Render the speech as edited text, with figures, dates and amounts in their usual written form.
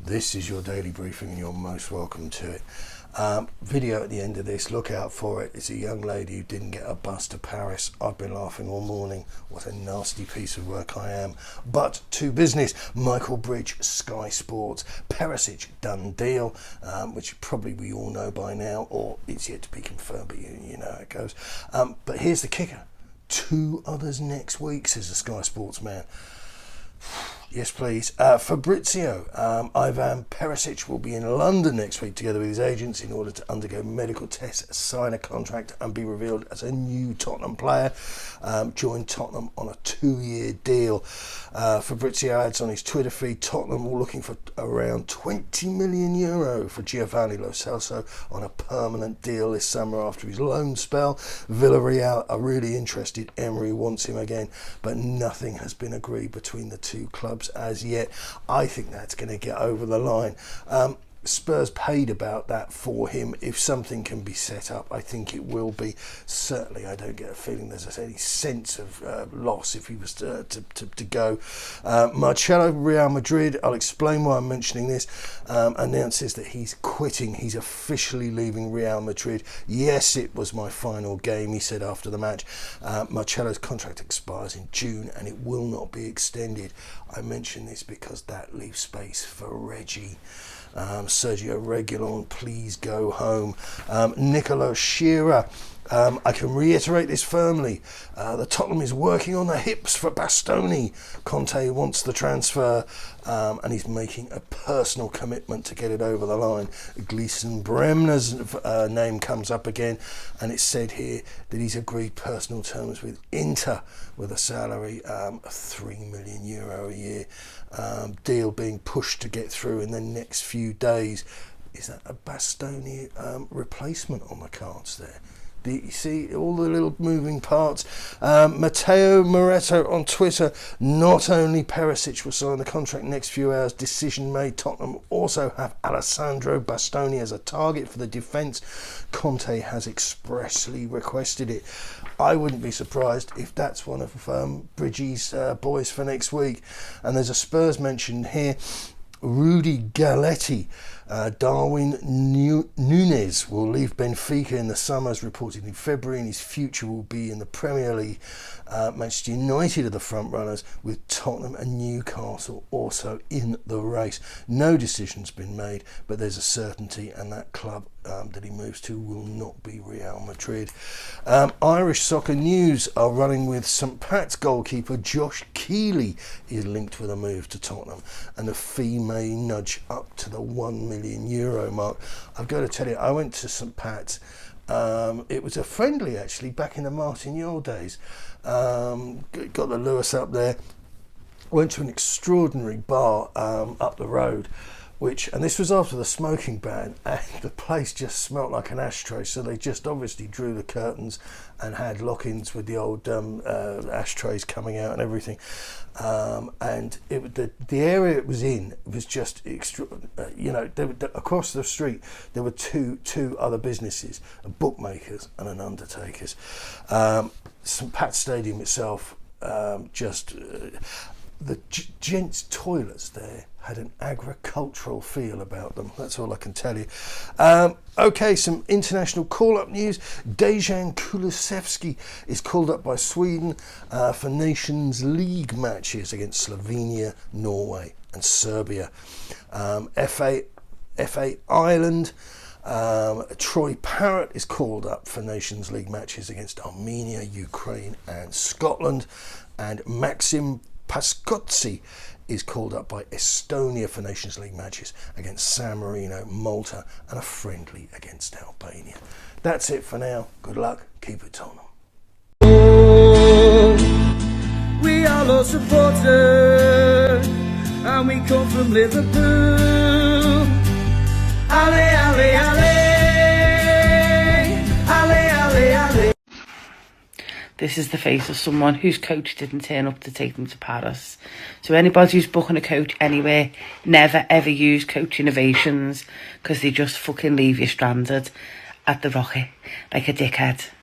This is your daily briefing and you're most welcome to it. Video at the end of this, look out for it. It's a young lady who didn't get a bus to Paris. I've been laughing all morning. What a nasty piece of work I am. But to business, Michael Bridge, Sky Sports, Perisic, done deal, which probably we all know by now, or it's yet to be confirmed, but you know how it goes. But here's the kicker. 2 others next week, says the Sky Sports man. Yes, please. Fabrizio, Ivan Perisic will be in London next week together with his agents in order to undergo medical tests, sign a contract and be revealed as a new Tottenham player. Joined Tottenham on a 2-year deal. Fabrizio adds on his Twitter feed, Tottenham were looking for around €20 million for Giovani Lo Celso on a permanent deal this summer after his loan spell. Villarreal are really interested. Emery wants him again, but nothing has been agreed between the two clubs as yet. I think that's going to get over the line. Spurs paid about that for him. If something can be set up, I think it will be. Certainly, I don't get a feeling there's any sense of loss if he was to go. Marcelo, Real Madrid, I'll explain why I'm mentioning this, announces that he's quitting. He's officially leaving Real Madrid. Yes, it was my final game, he said after the match. Marcelo's contract expires in June and it will not be extended. I mention this because that leaves space for Reggie. Sergio Reguilon, please go home. Nicolo Shearer, I can reiterate this firmly. The Tottenham is working on the hips for Bastoni. Conte wants the transfer and he's making a personal commitment to get it over the line. Gleason Bremner's name comes up again, and it's said here that he's agreed personal terms with Inter with a salary of €3 million a year. Deal being pushed to get through in the next few days. Is that a Bastoni replacement on the cards there? You see all the little moving parts. Matteo Moretto on Twitter, not only Perisic will sign the contract next few hours, decision made. Tottenham also have Alessandro Bastoni as a target for the defence. Conte has expressly requested it. I wouldn't be surprised if that's one of Bridgie's boys for next week. And there's a Spurs mention here. Rudy Galletti, Darwin Núñez will leave Benfica in the summer, as reported in February, and his future will be in the Premier League. Manchester United are the front runners, with Tottenham and Newcastle also in the race. No decision's been made, but there's a certainty, and that club that he moves to will not be Real Madrid. Irish Soccer News are running with St Pat's goalkeeper Josh Keeley is linked with a move to Tottenham, and the fee may nudge up to the €1 million mark. I've got to tell you, I went to St Pat's. It was a friendly actually back in the Martin Yule days. Got the Lewis up there. Went to an extraordinary bar up the road, and this was after the smoking ban, and the place just smelt like an ashtray, so they just obviously drew the curtains and had lock-ins with the old ashtrays coming out and everything. And the area it was in was just extraordinary. Across the street there were two other businesses, a bookmakers and an undertakers. St Pat's Stadium itself, the gents' toilets there had an agricultural feel about them. That's all I can tell you. Okay, some international call-up news. Dejan Kulusevski is called up by Sweden for Nations League matches against Slovenia, Norway and Serbia. FA Ireland, Troy Parrott is called up for Nations League matches against Armenia, Ukraine and Scotland. And Maxim Pascozzi is called up by Estonia for Nations League matches against San Marino, Malta and a friendly against Albania. That's it for now. Good luck. Keep it Tottenham. We are all supporters and we come from Liverpool. Ale, ale, ale. Ale, ale, ale. This is the face of someone whose coach didn't turn up to take them to Paris. So anybody who's booking a coach anywhere, never ever use Coach Innovations, because they just fucking leave you stranded at the Rocket like a dickhead.